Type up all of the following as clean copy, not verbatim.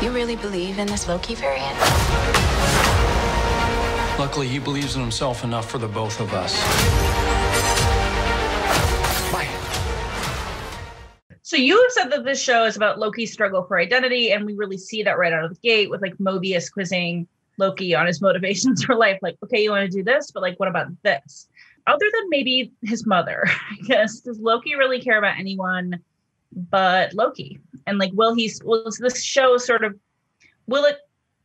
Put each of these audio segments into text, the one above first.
You really believe in this Loki variant? Luckily, he believes in himself enough for the both of us. Bye. So you have said that this show is about Loki's struggle for identity, and we really see that right out of the gate with like Mobius quizzing Loki on his motivations for life. Like, okay, you want to do this, but like, what about this? Other than maybe his mother, I guess, does Loki really care about anyone but Loki? And like, will this show sort of, will it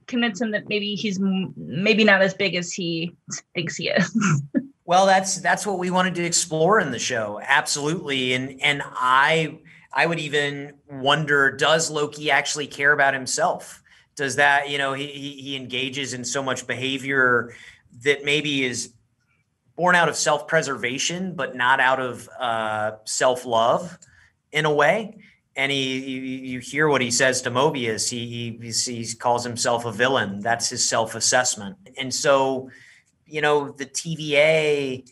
convince him that maybe he's maybe not as big as he thinks he is? Well, that's what we wanted to explore in the show. Absolutely. And I would even wonder, does Loki actually care about himself? Does that, he engages in so much behavior that maybe is born out of self-preservation, but not out of self-love in a way. And you hear what he says to Mobius. He calls himself a villain. That's his self-assessment. And so, the TVA,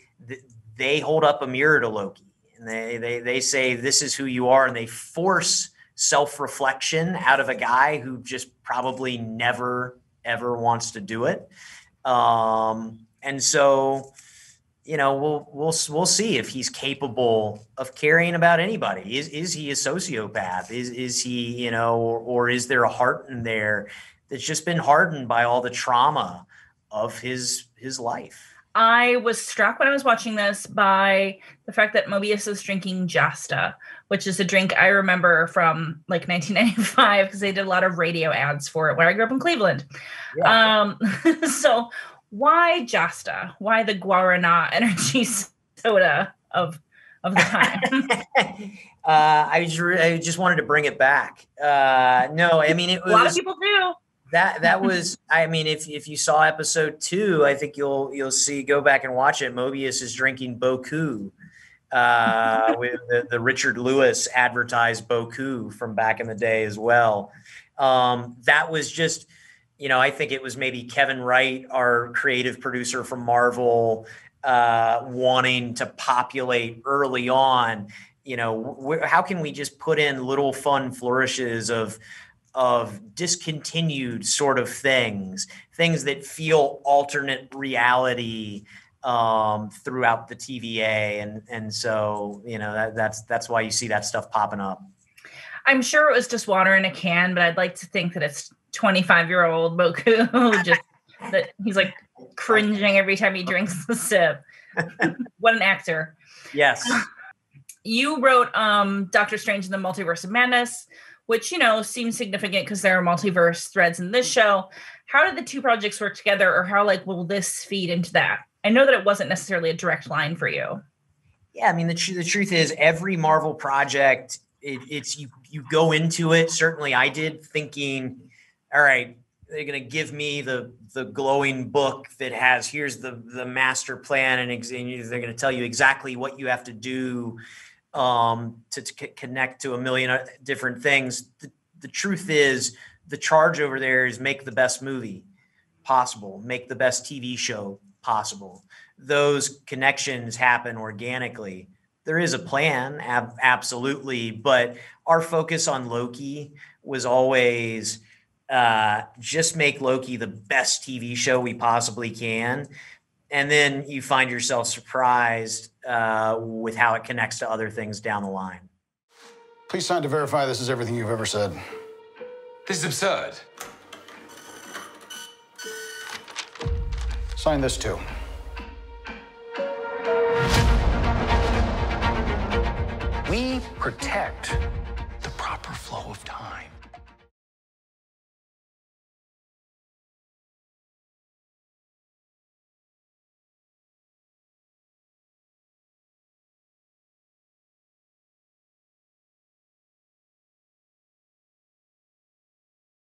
they hold up a mirror to Loki, and they say, this is who you are. And they force self-reflection out of a guy who just probably never, ever wants to do it. And so, we'll see if he's capable of caring about anybody. Is he a sociopath? Is he, or is there a heart in there that's just been hardened by all the trauma of his life? I was struck when I was watching this by the fact that Mobius is drinking Jasta, which is a drink I remember from like 1995 because they did a lot of radio ads for it where I grew up in Cleveland. Yeah. So why Jasta? Why the Guarana energy soda of the time? I just wanted to bring it back. No, I mean, it was a lot of people do. That was, I mean, if you saw episode 2, I think you'll go back and watch it. Mobius is drinking Boku, with the Richard Lewis advertised Boku from back in the day as well. That was just, I think it was maybe Kevin Wright, our creative producer from Marvel, wanting to populate early on, how can we just put in little fun flourishes of discontinued sort of things that feel alternate reality throughout the TVA. And so, that's why you see that stuff popping up. I'm sure it was just water in a can, but I'd like to think that it's 25-year-old Boku, just that he's like cringing every time he drinks the sip. What an actor. Yes. You wrote Doctor Strange and the Multiverse of Madness, which, seems significant because there are multiverse threads in this show. How did the two projects work together, or how will this feed into that? I know that it wasn't necessarily a direct line for you. Yeah, I mean, the truth is every Marvel project, it's you go into it. Certainly I did, thinking, all right, they're going to give me the glowing book that has, here's the master plan, and they're going to tell you exactly what you have to do to connect to a million different things. The truth is, the charge over there is make the best movie possible, make the best TV show possible. Those connections happen organically. There is a plan, absolutely, but our focus on Loki was always just make Loki the best TV show we possibly can. And then you find yourself surprised with how it connects to other things down the line. Please sign to verify this is everything you've ever said. This is absurd. Sign this too. We protect